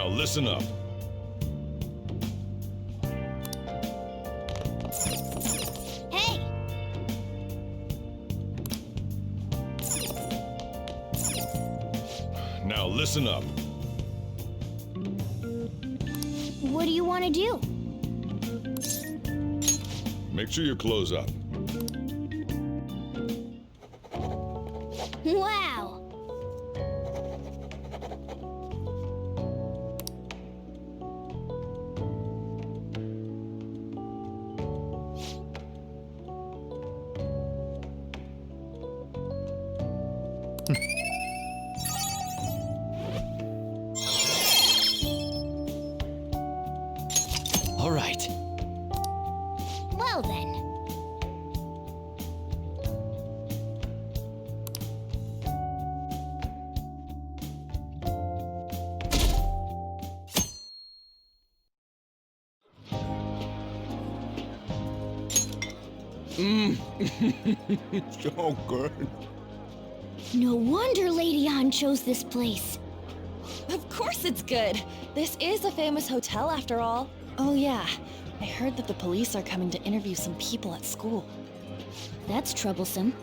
Now listen up. Hey! Now listen up. What do you want to do? Make sure you close up. Wow! All right. Well then. So good. No wonder Lady An chose this place. Of course it's good. This is a famous hotel after all. Oh yeah, I heard that the police are coming to interview some people at school. That's troublesome.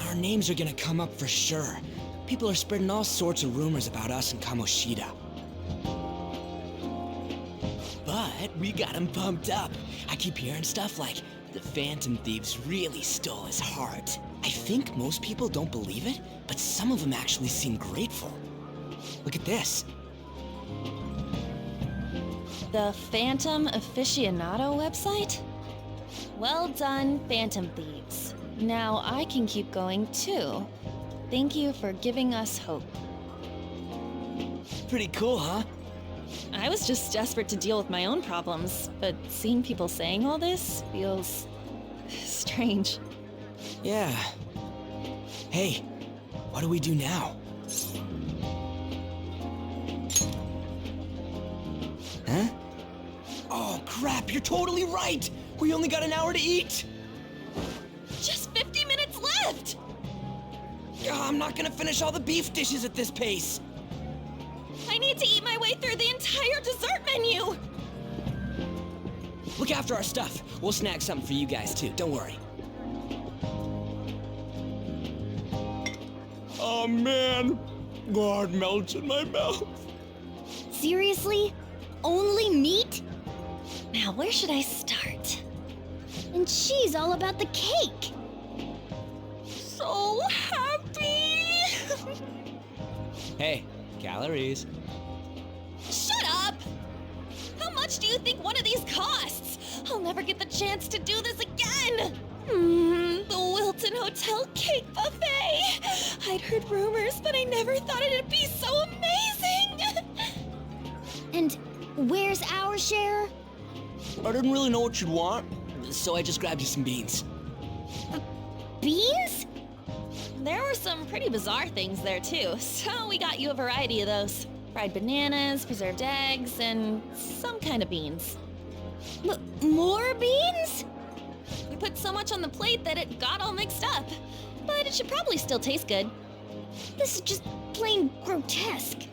Our names are gonna come up for sure. People are spreading all sorts of rumors about us and Kamoshida. But we got him pumped up. I keep hearing stuff like the Phantom Thieves really stole his heart. I think most people don't believe it, but some of them actually seem grateful. Look at this. The Phantom Aficionado website? Well done, Phantom Thieves. Now I can keep going too. Thank you for giving us hope. Pretty cool, huh? I was just desperate to deal with my own problems, but seeing people saying all this feels strange. Yeah. Hey, what do we do now? Huh? Oh, crap, you're totally right! We only got an hour to eat! Just 50 minutes left! I'm not gonna finish all the beef dishes at this pace! I need to eat my way through the entire dessert menu! Look after our stuff. We'll snag something for you guys too, don't worry. Oh man, God melts in my mouth. Seriously? Only meat? Now where should I start? And she's all about the cake. So happy! Hey, calories. Shut up! How much do you think one of these costs? I'll never get the chance to do this again! The Wilton Hotel Cake Buffet! I'd heard rumors, but I never thought it'd be so amazing! And where's our share? I didn't really know what you'd want, so I just grabbed you some beans. Beans? There were some pretty bizarre things there too, so we got you a variety of those. Fried bananas, preserved eggs, and some kind of beans. More beans? We put so much on the plate that it got all mixed up. But it should probably still taste good. This is just plain grotesque.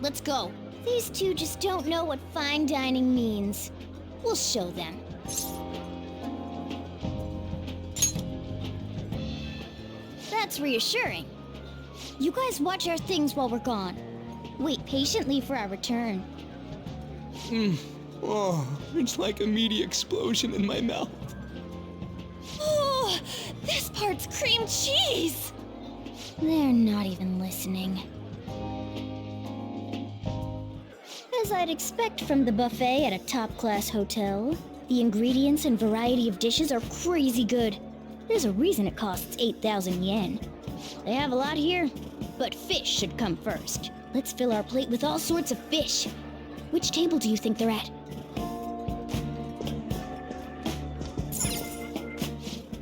Let's go. These two just don't know what fine dining means. We'll show them. That's reassuring. You guys watch our things while we're gone. Wait patiently for our return. Oh, it's like a meaty explosion in my mouth. Oh, this part's cream cheese! They're not even listening. As I'd expect from the buffet at a top-class hotel, the ingredients and variety of dishes are crazy good. There's a reason it costs 8,000 yen. They have a lot here, but fish should come first. Let's fill our plate with all sorts of fish. Which table do you think they're at?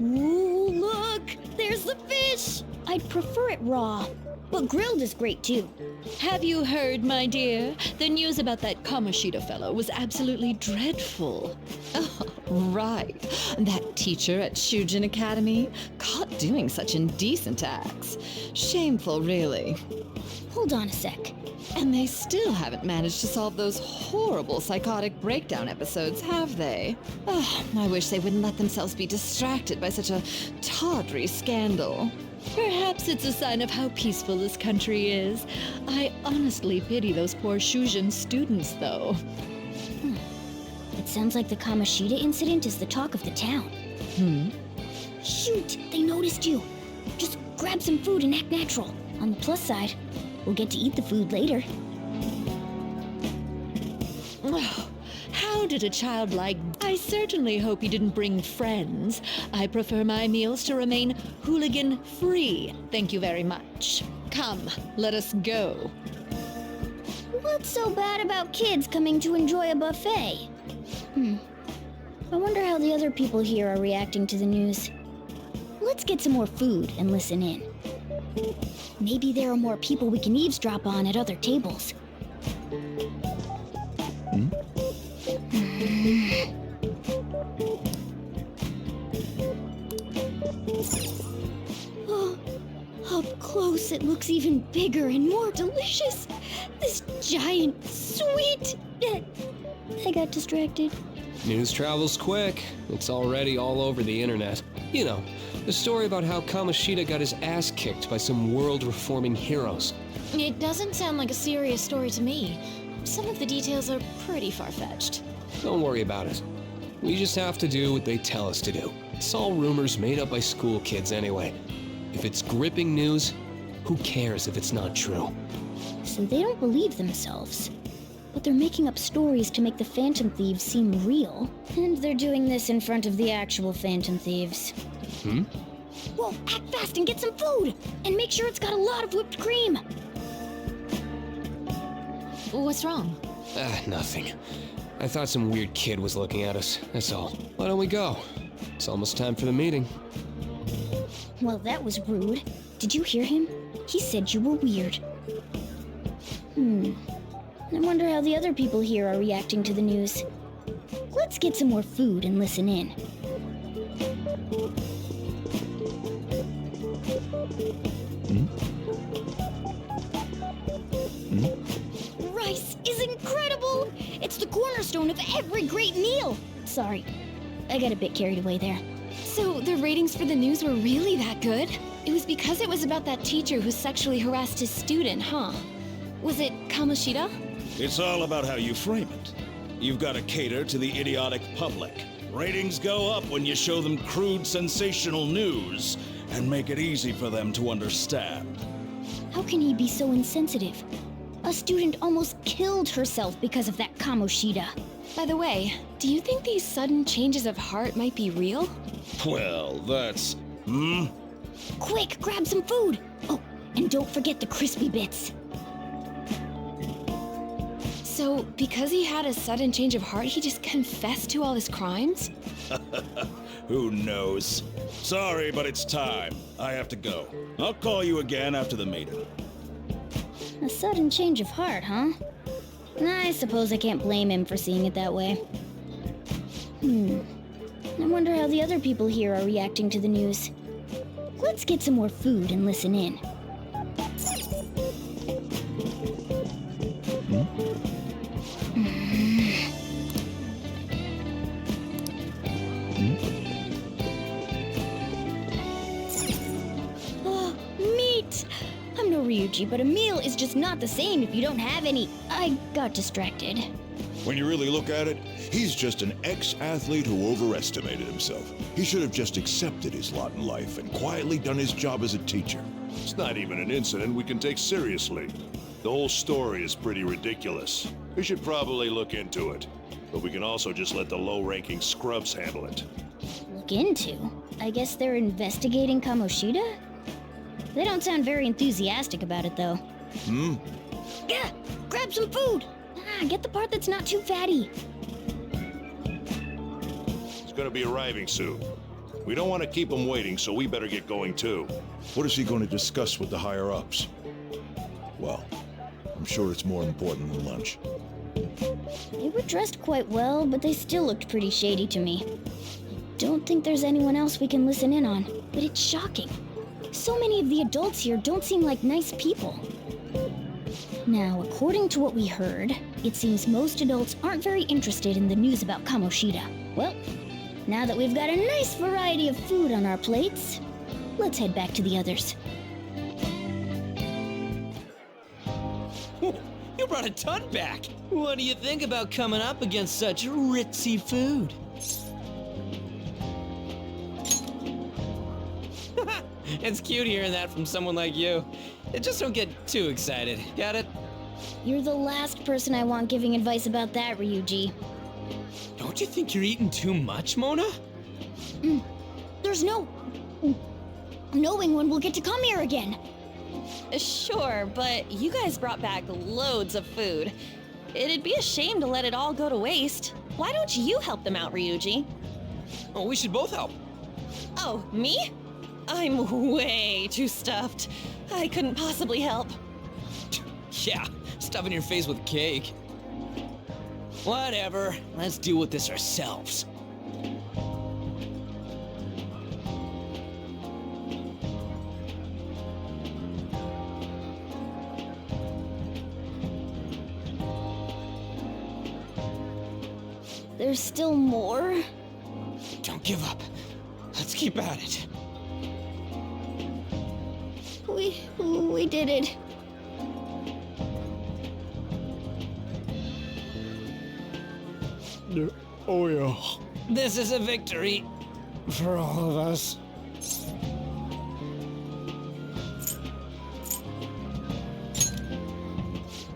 Ooh, look! There's the fish! I'd prefer it raw, but grilled is great too. Have you heard, my dear? The news about that Kamoshida fellow was absolutely dreadful. Oh, right. That teacher at Shujin Academy, caught doing such indecent acts. Shameful, really. Hold on a sec. And they still haven't managed to solve those horrible psychotic breakdown episodes, have they? Oh, I wish they wouldn't let themselves be distracted by such a tawdry scandal. Perhaps it's a sign of how peaceful this country is. I honestly pity those poor Shujin students, though. It sounds like the Kamoshida incident is the talk of the town. Shoot, they noticed you. Just grab some food and act natural. On the plus side, we'll get to eat the food later. Oh, how did a child like... I certainly hope you didn't bring friends. I prefer my meals to remain hooligan-free. Thank you very much. Come, let us go. What's so bad about kids coming to enjoy a buffet? I wonder how the other people here are reacting to the news. Let's get some more food and listen in. Maybe there are more people we can eavesdrop on at other tables. Oh, up close it looks even bigger and more delicious. This giant sweet... I got distracted. News travels quick. It's already all over the internet. You know, the story about how Kamoshida got his ass kicked by some world-reforming heroes. It doesn't sound like a serious story to me. Some of the details are pretty far-fetched. Don't worry about it. We just have to do what they tell us to do. It's all rumors made up by school kids anyway. If it's gripping news, who cares if it's not true? So they don't believe themselves. But they're making up stories to make the Phantom Thieves seem real. And they're doing this in front of the actual Phantom Thieves. Whoa, act fast and get some food! And make sure it's got a lot of whipped cream! What's wrong? Nothing. I thought some weird kid was looking at us, that's all. Why don't we go? It's almost time for the meeting. Well, that was rude. Did you hear him? He said you were weird. I wonder how the other people here are reacting to the news. Let's get some more food and listen in. Rice is incredible! It's the cornerstone of every great meal! Sorry, I got a bit carried away there. So the ratings for the news were really that good? It was because it was about that teacher who sexually harassed his student, huh? Was it Kamoshida? It's all about how you frame it. You've got to cater to the idiotic public. Ratings go up when you show them crude, sensational news and make it easy for them to understand. How can he be so insensitive? A student almost killed herself because of that Kamoshida. By the way, do you think these sudden changes of heart might be real? Well, that's... Quick, grab some food! Oh, and don't forget the crispy bits. So, because he had a sudden change of heart, he just confessed to all his crimes? Who knows? Sorry, but it's time. I have to go. I'll call you again after the meeting. A sudden change of heart, huh? I suppose I can't blame him for seeing it that way. I wonder how the other people here are reacting to the news. Let's get some more food and listen in. Oh, meat! I'm no Ryuji, but a meal is just not the same if you don't have any. I got distracted. When you really look at it, he's just an ex-athlete who overestimated himself. He should have just accepted his lot in life and quietly done his job as a teacher. It's not even an incident we can take seriously. The whole story is pretty ridiculous. We should probably look into it. But we can also just let the low-ranking scrubs handle it. Look into? I guess they're investigating Kamoshida? They don't sound very enthusiastic about it, though. Yeah, grab some food! Get the part that's not too fatty. He's gonna be arriving soon. We don't want to keep him waiting, so we better get going too. What is he going to discuss with the higher-ups? Well, I'm sure it's more important than lunch. They were dressed quite well, but they still looked pretty shady to me. Don't think there's anyone else we can listen in on, but it's shocking. So many of the adults here don't seem like nice people. Now, according to what we heard, it seems most adults aren't very interested in the news about Kamoshida. Well, now that we've got a nice variety of food on our plates, let's head back to the others. You brought a ton back. What do you think about coming up against such ritzy food? It's cute hearing that from someone like you. Just don't get too excited. Got it? You're the last person I want giving advice about that, Ryuji. Don't you think you're eating too much, Mona? There's no knowing when we'll get to come here again. Sure, but you guys brought back loads of food. It'd be a shame to let it all go to waste. Why don't you help them out, Ryuji? Oh, we should both help. Oh, me? I'm way too stuffed. I couldn't possibly help. Yeah, stuffing your face with cake. Whatever, let's deal with this ourselves. There's still more? Don't give up. Let's keep at it. We did it. Oh yeah, This is a victory. for all of us.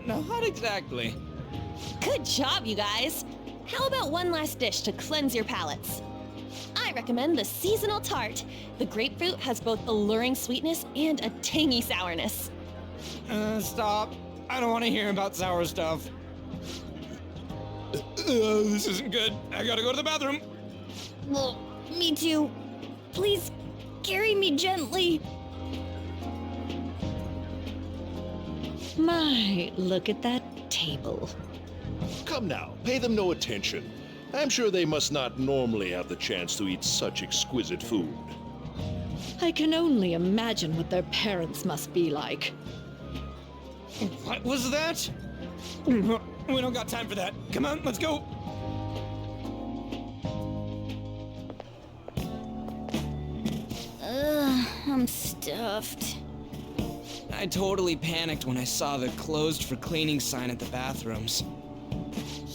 Not exactly. Good job, you guys. How about one last dish to cleanse your palates? I recommend the seasonal tart. The grapefruit has both alluring sweetness and a tangy sourness. Stop. I don't want to hear about sour stuff. This isn't good. I gotta go to the bathroom. Well, me too. Please carry me gently. My, look at that table. Come now, pay them no attention. I'm sure they must not normally have the chance to eat such exquisite food. I can only imagine what their parents must be like. What was that? We don't got time for that. Come on, let's go. I'm stuffed. I totally panicked when I saw the closed for cleaning sign at the bathrooms.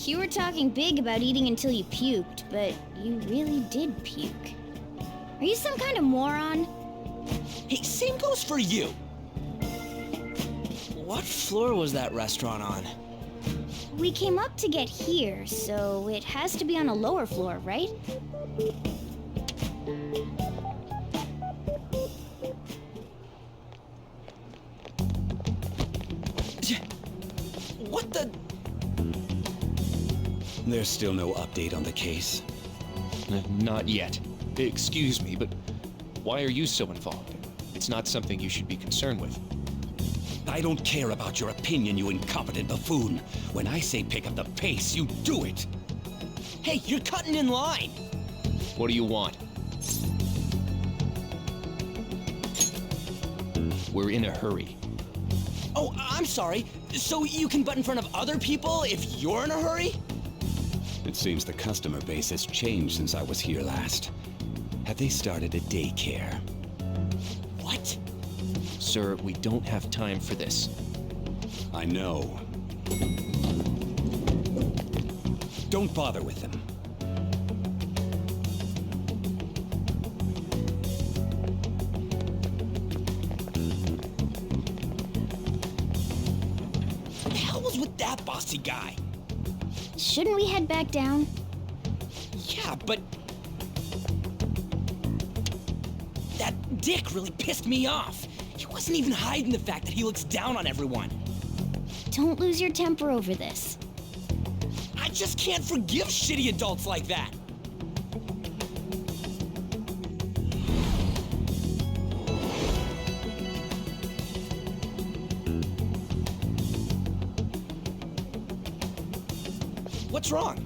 You were talking big about eating until you puked, but you really did puke. Are you some kind of moron? Hey, same goes for you. What floor was that restaurant on? We came up to get here, so it has to be on a lower floor, right? What the? There's still no update on the case. Not yet. Excuse me, but why are you so involved? It's not something you should be concerned with. I don't care about your opinion, you incompetent buffoon. When I say pick up the pace, you do it. Hey, you're cutting in line. What do you want? We're in a hurry. Oh, I'm sorry. So you can butt in front of other people if you're in a hurry? It seems the customer base has changed since I was here last. Have they started a daycare? What? Sir, we don't have time for this. I know. Don't bother with them. What the hell was with that bossy guy? Shouldn't we head back down? Yeah, but... that dick really pissed me off. He wasn't even hiding the fact that he looks down on everyone. Don't lose your temper over this. I just can't forgive shitty adults like that. What's wrong?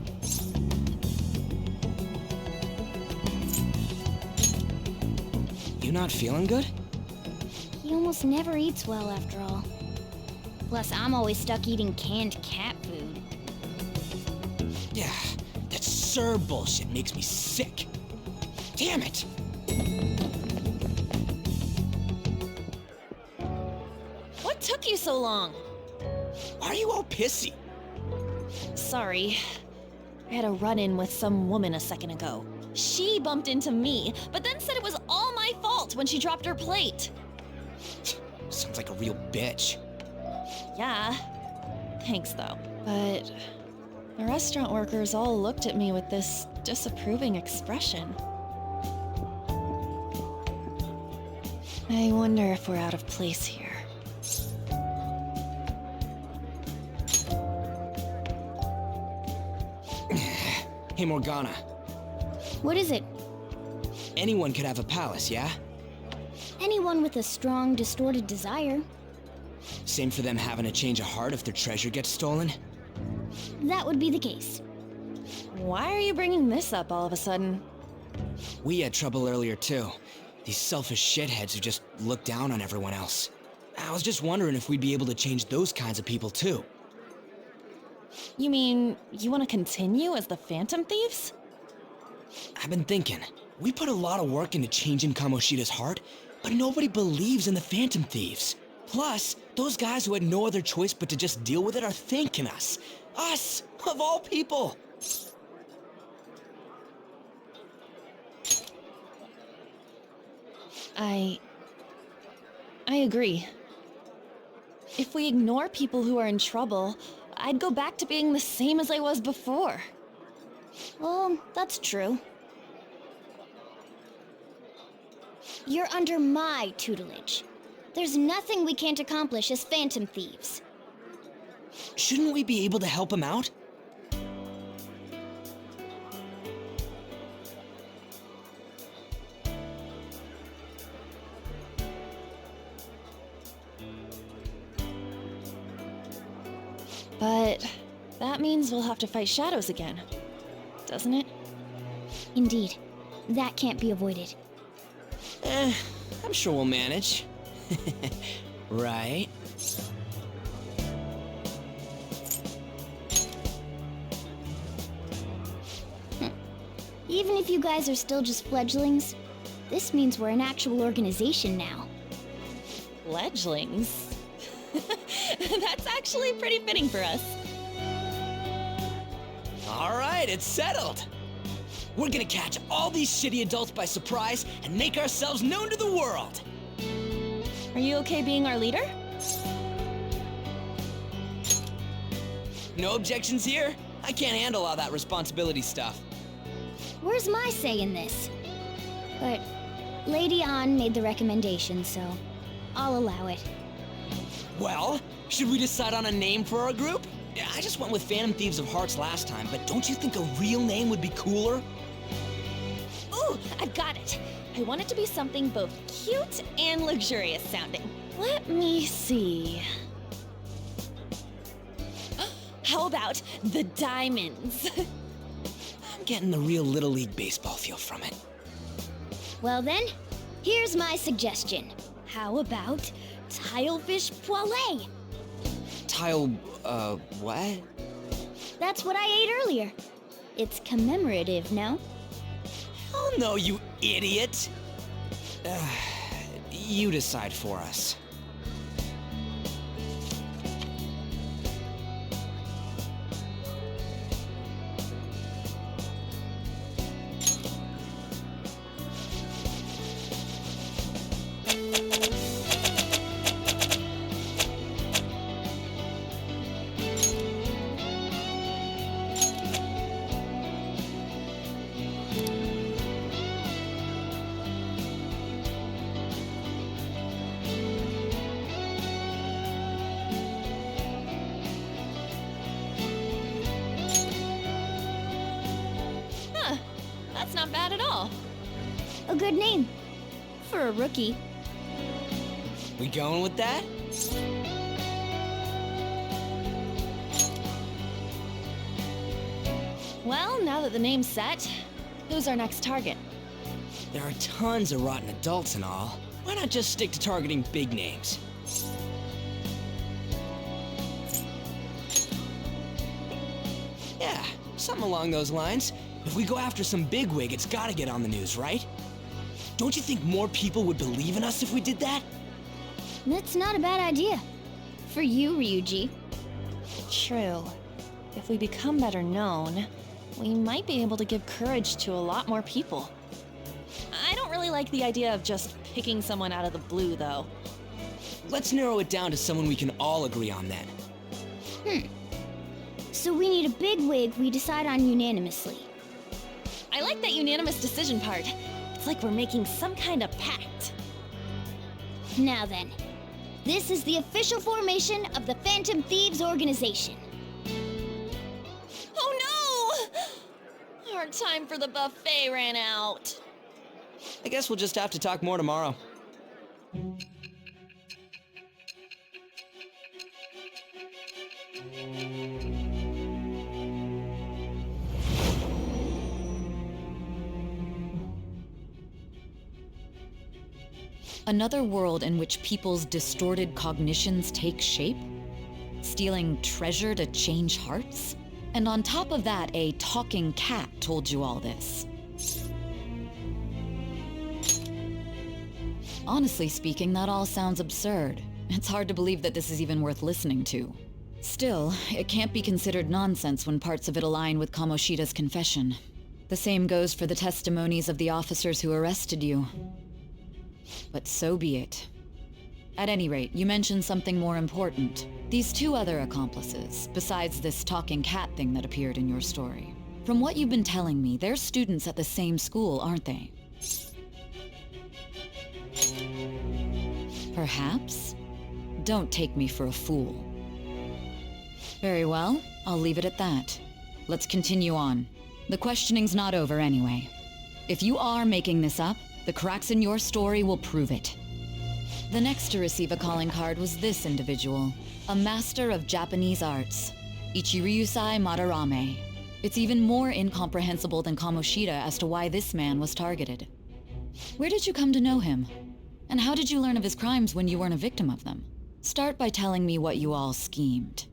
You not feeling good? He almost never eats well after all. Plus, I'm always stuck eating canned cat food. Yeah, that Sir bullshit makes me sick. Damn it! What took you so long? Why are you all pissy? Sorry. I had a run-in with some woman a second ago. She bumped into me, but then said it was all my fault when she dropped her plate. Sounds like a real bitch. Yeah. Thanks, though. But the restaurant workers all looked at me with this disapproving expression. I wonder if we're out of place here. Hey, Morgana. What is it? Anyone could have a palace, yeah? Anyone with a strong, distorted desire. Same for them having a change of heart if their treasure gets stolen? That would be the case. Why are you bringing this up all of a sudden? We had trouble earlier, too. These selfish shitheads who just look down on everyone else. I was just wondering if we'd be able to change those kinds of people, too. You mean, you want to continue as the Phantom Thieves? I've been thinking. We put a lot of work into changing Kamoshida's heart, but nobody believes in the Phantom Thieves. Plus, those guys who had no other choice but to just deal with it are thanking us. Us, of all people. I agree. If we ignore people who are in trouble, I'd go back to being the same as I was before. Well, that's true. You're under my tutelage. There's nothing we can't accomplish as Phantom Thieves. Shouldn't we be able to help him out? But that means we'll have to fight shadows again, doesn't it? Indeed. That can't be avoided. I'm sure we'll manage. Right? Even if you guys are still just fledglings, this means we're an actual organization now. Fledglings? That's actually pretty fitting for us. All right, it's settled. We're gonna catch all these shitty adults by surprise and make ourselves known to the world. Are you okay being our leader? No objections here? I can't handle all that responsibility stuff. Where's my say in this? But Lady An made the recommendation, so I'll allow it. Well, should we decide on a name for our group? Yeah, I just went with Phantom Thieves of Hearts last time, but don't you think a real name would be cooler? Ooh, I've got it. I want it to be something both cute and luxurious sounding. Let me see. How about the Diamonds? I'm getting the real Little League Baseball feel from it. Well then, here's my suggestion. How about Tilefish Poêlée? What? That's what I ate earlier. It's commemorative, no? Oh no, you idiot! You decide for us. That's not bad at all. A good name. For a rookie. We going with that? Well, now that the name's set, who's our next target? There are tons of rotten adults and all. Why not just stick to targeting big names? Something along those lines. If we go after some bigwig, it's gotta get on the news, right? Don't you think more people would believe in us if we did that? That's not a bad idea. For you, Ryuji. True. If we become better known, we might be able to give courage to a lot more people. I don't really like the idea of just picking someone out of the blue, though. Let's narrow it down to someone we can all agree on then. So we need a big wig we decide on unanimously. I like that unanimous decision part. It's like we're making some kind of pact. Now then, this is the official formation of the Phantom Thieves organization. Oh no! Our time for the buffet ran out. I guess we'll just have to talk more tomorrow. Another world in which people's distorted cognitions take shape? Stealing treasure to change hearts? And on top of that, a talking cat told you all this. Honestly speaking, that all sounds absurd. It's hard to believe that this is even worth listening to. Still, it can't be considered nonsense when parts of it align with Kamoshida's confession. The same goes for the testimonies of the officers who arrested you. But so be it. At any rate, you mentioned something more important. These two other accomplices, besides this talking cat thing that appeared in your story. From what you've been telling me, they're students at the same school, aren't they? Perhaps? Don't take me for a fool. Very well, I'll leave it at that. Let's continue on. The questioning's not over anyway. If you are making this up, the cracks in your story will prove it. The next to receive a calling card was this individual, a master of Japanese arts, Ichiryusai Madarame. It's even more incomprehensible than Kamoshida as to why this man was targeted. Where did you come to know him? And how did you learn of his crimes when you weren't a victim of them? Start by telling me what you all schemed.